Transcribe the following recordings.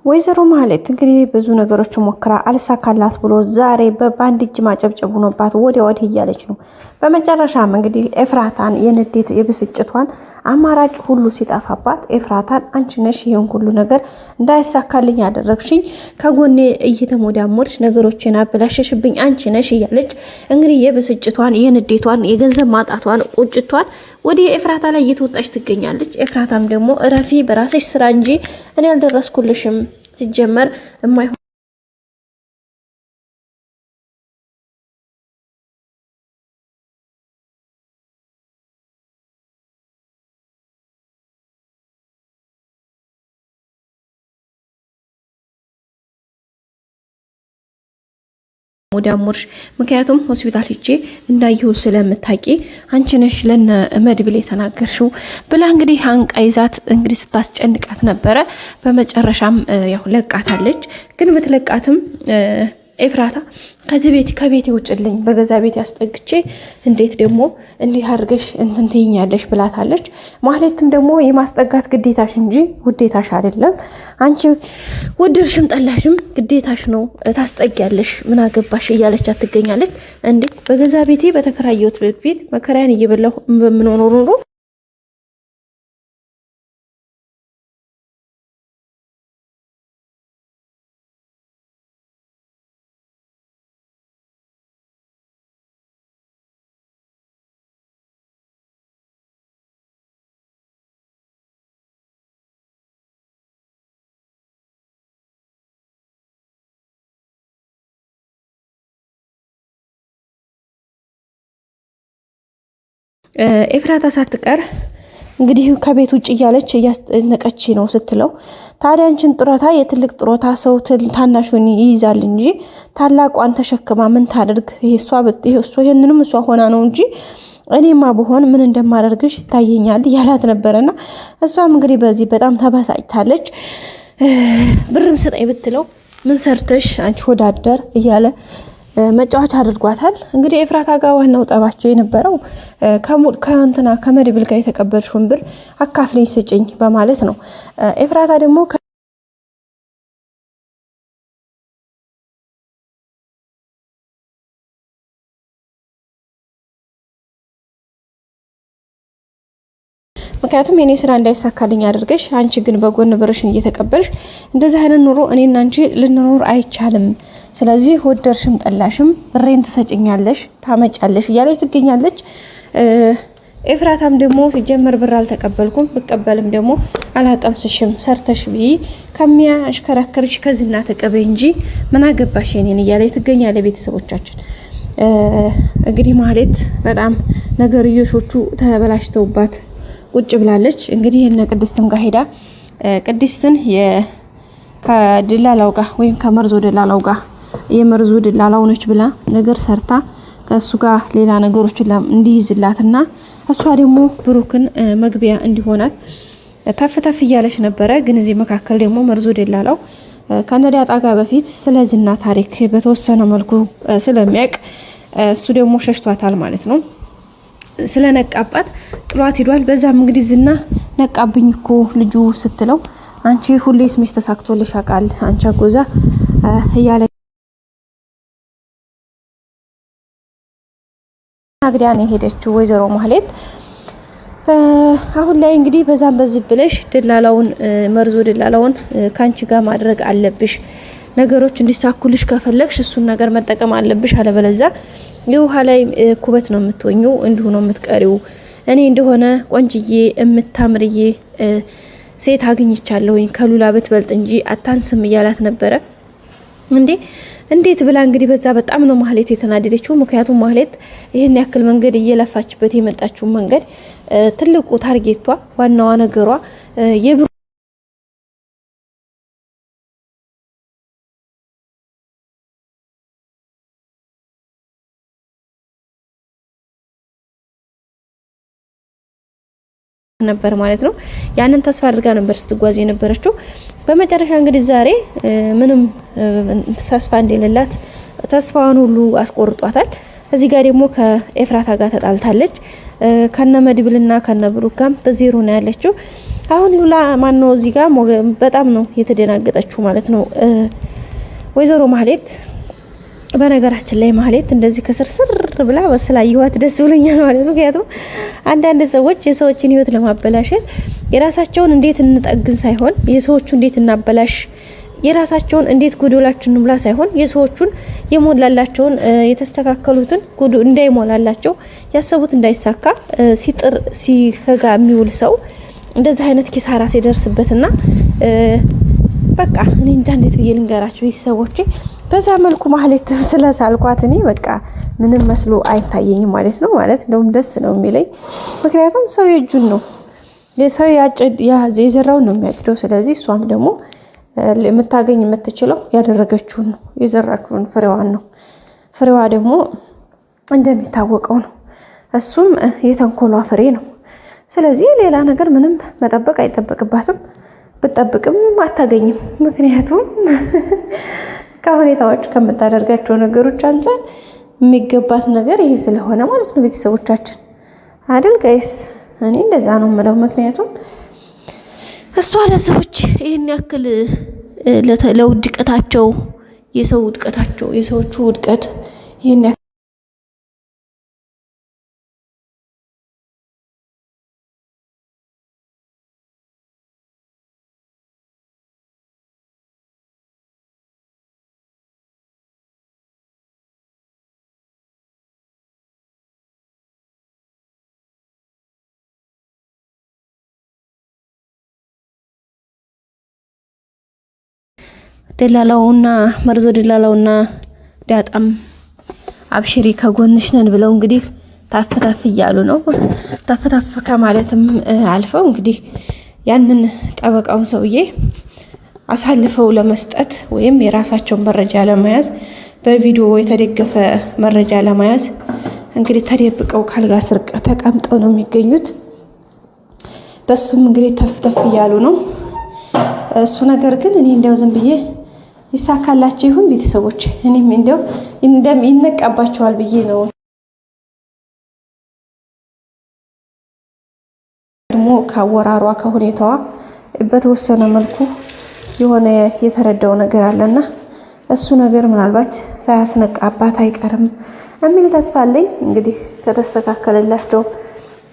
ወይዘሮ ማለት እንግዲህ ብዙ ነገሮች ሞክራ አልሳካላት ብሎ ዛሬ በባንድ እጅ ማጨብጨብ ሆኖባት ወዲያ ወዲህ እያለች ነው። በመጨረሻም እንግዲህ ኤፍራታን የንዴት የብስጭቷን አማራጭ ሁሉ ሲጠፋባት ኤፍራታን አንቺ ነሽ ይሄን ሁሉ ነገር እንዳይሳካልኝ ያደረግሽኝ፣ ከጎኔ እየተሞዳሞድሽ ነገሮችን አበላሸሽብኝ አንቺ ነሽ እያለች እንግዲህ የብስጭቷን የንዴቷን የገንዘብ ማጣቷን ቁጭቷን ወደ ኤፍራታ ላይ እየተወጣች ትገኛለች። ኤፍራታም ደግሞ እረፊ በራስሽ ስራ እንጂ እኔ አልደረስኩልሽም ሲጀመር የማይሆን ሙዳሙርሽ ምክንያቱም ሆስፒታል ሂጄ እንዳየሁ ስለምታቂ አንቺ ነሽ ለነ መድብል የተናገርሽው ብላ እንግዲህ አንቃ ይዛት እንግዲህ ስታስጨንቃት ነበረ። በመጨረሻም ያው ለቃታለች። ግን ብትለቃትም ኤፍራታ ከዚህ ቤት ከቤት ውጭልኝ በገዛ ቤት ያስጠግቼ እንዴት ደግሞ እንዲህ አድርገሽ እንትን ትይኛለሽ ብላታለች። ማለትም ደግሞ የማስጠጋት ግዴታሽ እንጂ ውዴታሽ አይደለም። አንቺ ወደድሽም ጠላሽም ግዴታሽ ነው፣ ታስጠጊያለሽ፣ ምን አገባሽ እያለቻት ትገኛለች። እንዴ በገዛ ቤቴ በተከራየሁት ቤት መከራያን እየበላሁ በምኖር ኑሮ ኤፍራታ ሳትቀር እንግዲህ ከቤት ውጭ እያለች እያስነቀች ነው ስትለው፣ ታዲያ አንቺን ጡረታ የትልቅ ጡረታ ሰው ታናሹን ይይዛል እንጂ ታላቋን ተሸክማ ምን ታደርግ? ይሄንንም እሷ ሆና ነው እንጂ እኔማ ብሆን ምን እንደማደርግሽ ይታየኛል ያላት ነበረና እሷም እንግዲህ በዚህ በጣም ተበሳጭታለች። ብርም ስጠኝ ብትለው ምን ሰርተሽ አንቺ ወዳደር እያለ መጫወቻ አድርጓታል። እንግዲህ ኤፍራታ ጋር ዋናው ጠባቸው የነበረው ከእንትና ከመድብል ጋር የተቀበልሽውን ብር አካፍለኝ ስጭኝ በማለት ነው። ኤፍራታ ደግሞ ምክንያቱም የኔ ስራ እንዳይሳካልኝ አድርገሽ አንቺ ግን በጎን ብርሽን እየተቀበልሽ እንደዚህ አይነት ኑሮ እኔና አንቺ ልንኖር አይቻልም። ስለዚህ ወደርሽም ጠላሽም ብሬን ትሰጭኛለሽ ታመጫለሽ እያለች ትገኛለች። ኤፍራታም ደግሞ ሲጀመር ብር አልተቀበልኩም ብቀበልም ደግሞ አላቀምስሽም ሰርተሽ ቢ ከሚያሽከራከርሽ ከዝና ተቀበይ እንጂ ምን አገባሽ የኔን እያለች ትገኛለች። ቤተሰቦቻችን እንግዲህ ማለት በጣም ነገርዮሾቹ ተበላሽተውባት ቁጭ ብላለች። እንግዲህ እነ ቅድስትም ጋር ሄዳ ቅድስትን ከድላላው ጋር ወይም ከመርዞ ድላላው ጋር የመርዞ ድላላው ነች ብላ ነገር ሰርታ ከሱ ጋር ሌላ ነገሮችን እንዲይዝላትና እሷ ደግሞ ብሩክን መግቢያ እንዲሆናት ተፍተፍ እያለች ነበረ። ግን እዚህ መካከል ደግሞ መርዞ ድላላው ከነዳጣ ጋር በፊት ስለዝና ታሪክ በተወሰነ መልኩ ስለሚያውቅ እሱ ደግሞ ሸሽቷታል ማለት ነው። ስለነቃባት ጥሏት ሄዷል። በዛም እንግዲህ ዝና ነቃብኝ እኮ ልጁ ስትለው አንቺ ሁሌስ ሚስት ተሳክቶልሽ አቃል አንቺ አጎዛ እያለ አግዲያ ነው ሄደችው ወይዘሮ ማህሌት። አሁን ላይ እንግዲህ በዛም በዚህ ብለሽ ድላላውን መርዞ ድላላውን ካንቺ ጋር ማድረግ አለብሽ። ነገሮች እንዲሳኩልሽ ከፈለግሽ እሱን ነገር መጠቀም አለብሽ። አለበለዚያ የውሃ ላይ ኩበት ነው የምትወኙ፣ እንዲሁ ነው የምትቀሪው። እኔ እንደሆነ ቆንጅዬ እምታምርዬ ሴት አግኝቻለሁኝ ከሉላ ብትበልጥ እንጂ አታንስም እያላት ነበረ። እንዴት ብላ እንግዲህ በዛ በጣም ነው ማህሌት የተናደደችው። ምክንያቱም ማህሌት ይህን ያክል መንገድ እየለፋችበት የመጣችው መንገድ ትልቁ ታርጌቷ ዋናዋ ነገሯ ነበር ማለት ነው። ያንን ተስፋ አድርጋ ነበር ስትጓዝ የነበረችው። በመጨረሻ እንግዲህ ዛሬ ምንም ተስፋ እንደሌላት ተስፋዋን ሁሉ አስቆርጧታል። እዚህ ጋር ደግሞ ከኤፍራታ ጋር ተጣልታለች። ከነ መድብልና ከነ ብሩክ ጋር በዜሮ ነው ያለችው። አሁን ሁላ ማነው እዚህ ጋር በጣም ነው የተደናገጠችው ማለት ነው ወይዘሮ ማህሌት። በነገራችን ላይ ማህሌት እንደዚህ ከስርስር ብላ በስላየዋት ደስ ብሎኛል ማለት ነው። ምክንያቱም አንዳንድ ሰዎች የሰዎችን ህይወት ለማበላሸት የራሳቸውን እንዴት እንጠግን ሳይሆን የሰዎቹ እንዴት እናበላሽ፣ የራሳቸውን እንዴት ጎዶላችን እንብላ ሳይሆን የሰዎቹን የሞላላቸውን የተስተካከሉትን ጎዶ እንዳይሞላላቸው ያሰቡት እንዳይሳካ ሲጥር ሲፈጋ የሚውል ሰው እንደዚህ አይነት ኪሳራ ሲደርስበትና በቃ እኔ እንዴት ብዬ ልንገራችሁ ቤተሰቦቼ፣ በዛ መልኩ ማህሌት ስለሳልኳት እኔ በቃ ምንም መስሎ አይታየኝም ማለት ነው። ማለት እንደውም ደስ ነው የሚለኝ ምክንያቱም ሰው የእጁን ነው የሰው የዘራውን ነው የሚያጭደው። ስለዚህ እሷም ደግሞ የምታገኝ የምትችለው ያደረገችውን ነው የዘራችውን ፍሬዋን ነው። ፍሬዋ ደግሞ እንደሚታወቀው ነው እሱም የተንኮሏ ፍሬ ነው። ስለዚህ ሌላ ነገር ምንም መጠበቅ አይጠበቅባትም። ብትጠብቅም አታገኝም። ምክንያቱም ከሁኔታዎች ከምታደርጋቸው ነገሮች አንፃር የሚገባት ነገር ይሄ ስለሆነ ማለት ነው። ቤተሰቦቻችን አይደል ጋይስ? እኔ እንደዛ ነው የምለው። ምክንያቱም እሷ ለሰዎች ይህን ያክል ለውድቀታቸው የሰው ውድቀታቸው የሰዎቹ ውድቀት ይህን ደላላውና መርዞ ደላላውና ዳጣም አብሽሪ ከጎንሽ ነን ብለው እንግዲህ ታፍታፍ እያሉ ነው። ታፍታፍ ከማለትም አልፈው እንግዲህ ያንን ጠበቃውን ሰውዬ አሳልፈው ለመስጠት ወይም የራሳቸውን መረጃ ለመያዝ በቪዲዮ የተደገፈ መረጃ ለመያዝ እንግዲህ ተደብቀው ካልጋ ስር ተቀምጠው ነው የሚገኙት። በሱም እንግዲህ ተፍተፍ እያሉ ነው። እሱ ነገር ግን እኔ እንደው ዝም ብዬ ይሳካላችሁ ይሁን ቤተሰቦች፣ እኔም እንደው ይነቃባቸዋል ብዬ ነው። ደግሞ ካወራሯ ከሁኔታዋ በተወሰነ መልኩ የሆነ የተረዳው ነገር አለና እሱ ነገር ምናልባት ሳያስነቃባት አይቀርም የሚል ተስፋ አለኝ። እንግዲህ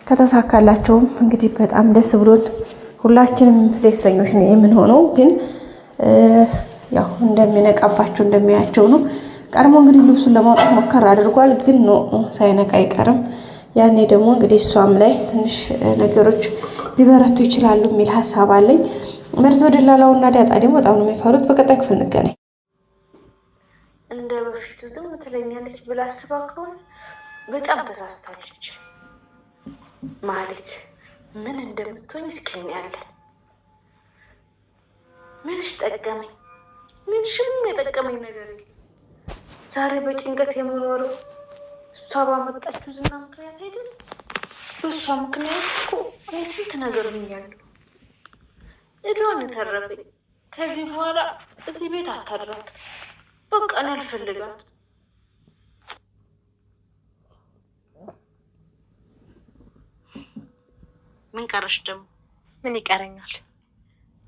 ከተሳካላቸውም እንግዲህ በጣም ደስ ብሎን ሁላችንም ደስተኞች ነው የምንሆነው። ግን ያው እንደሚነቃባቸው እንደሚያያቸው ነው። ቀድሞ እንግዲህ ልብሱን ለማውጣት ሞከር አድርጓል፣ ግን ነው ሳይነቃ አይቀርም። ያኔ ደግሞ እንግዲህ እሷም ላይ ትንሽ ነገሮች ሊበረቱ ይችላሉ የሚል ሀሳብ አለኝ። መርዞ ደላላውና ዳጣ ደግሞ በጣም ነው የሚፈሩት። በቀጣይ ክፍል እንገናኝ። እንደ በፊቱ ዝም ትለኛለች ብላ አስባ ከሆነ በጣም ተሳስታለች። ማለት ምን እንደምትሆኝ እስኪ እናያለን። ምንሽ ጠቀመኝ? ምን ሽም የጠቀመኝ ነገር የለም። ዛሬ በጭንቀት የምኖረው እሷ ባመጣችው ዝና ምክንያት አይደለም። በእሷ ምክንያት እኮ እኔ ስንት ነገር ሆኛለሁ። እዷን ተረፈኝ። ከዚህ በኋላ እዚህ ቤት አታድራት። በቃ እኔ አልፈልጋትም። ምን ቀረሽ ደግሞ? ምን ይቀረኛል?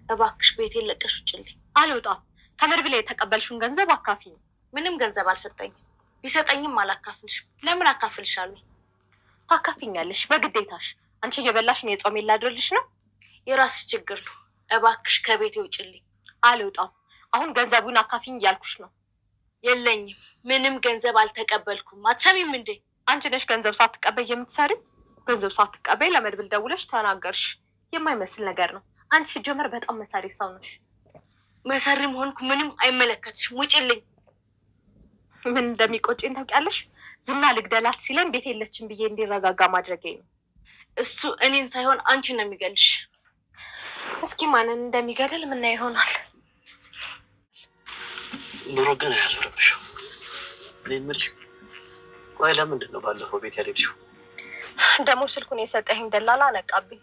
እባክሽ ቤት የለቀሽ ውጭልኝ። አልወጣም። ከመድብል የተቀበልሽውን ገንዘብ አካፊኝ። ምንም ገንዘብ አልሰጠኝም። ቢሰጠኝም አላካፍልሽም። ለምን አካፍልሻለሁ? ታካፊኛለሽ በግዴታሽ። አንቺ እየበላሽ ነው የጾም ላድርልሽ ነው። የራስሽ ችግር ነው። እባክሽ ከቤት ውጭልኝ። አልወጣም። አሁን ገንዘቡን አካፊኝ እያልኩሽ ነው። የለኝም። ምንም ገንዘብ አልተቀበልኩም። አትሰሚም እንዴ? አንቺ ነሽ ገንዘብ ሳትቀበይ የምትሰሪው። ገንዘብ ሳትቀበይ ለመድብል ደውለሽ ተናገርሽ። የማይመስል ነገር ነው። አንቺ ሲጀመር በጣም መሳሪ ሰው ነሽ። መሰሪም ሆንኩ ምንም አይመለከትሽም። ውጭልኝ። ምን እንደሚቆጭኝ ታውቂያለሽ? ዝና ልግደላት ሲለን ቤት የለችም ብዬ እንዲረጋጋ ማድረጌ ነው። እሱ እኔን ሳይሆን አንቺን ነው የሚገልሽ። እስኪ ማንን እንደሚገድል ምናየው ይሆናል። ኑሮ ግን አያዞርብሽ። እኔ የምልሽ ቆይ ለምንድን ነው ባለፈው ቤት ያደግሽው? ደግሞ ስልኩን የሰጠኸኝ ደላላ ነቃብኝ።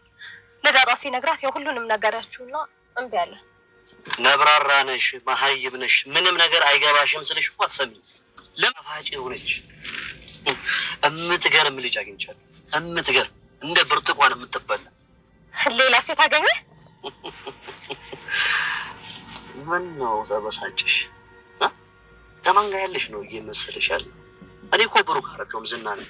ለዳጣ ሲነግራት የሁሉንም ነገራችሁና እምቢ አለ። ነብራራ ነሽ፣ መሀይብ ነሽ፣ ምንም ነገር አይገባሽም ስልሽ እኮ አትሰሚኝ። ለማፋጭ የሆነች እምትገርም ልጅ አግኝቻለሁ። እምትገርም እንደ ብርቱካን የምትበላ ሌላ ሴት አገኘ? ምን ነው ተበሳጭሽ? ከማን ጋር ያለሽ ነው እየመሰለሻል? እኔ እኮ ብሩክ አይደለሁም ዝና ነኝ።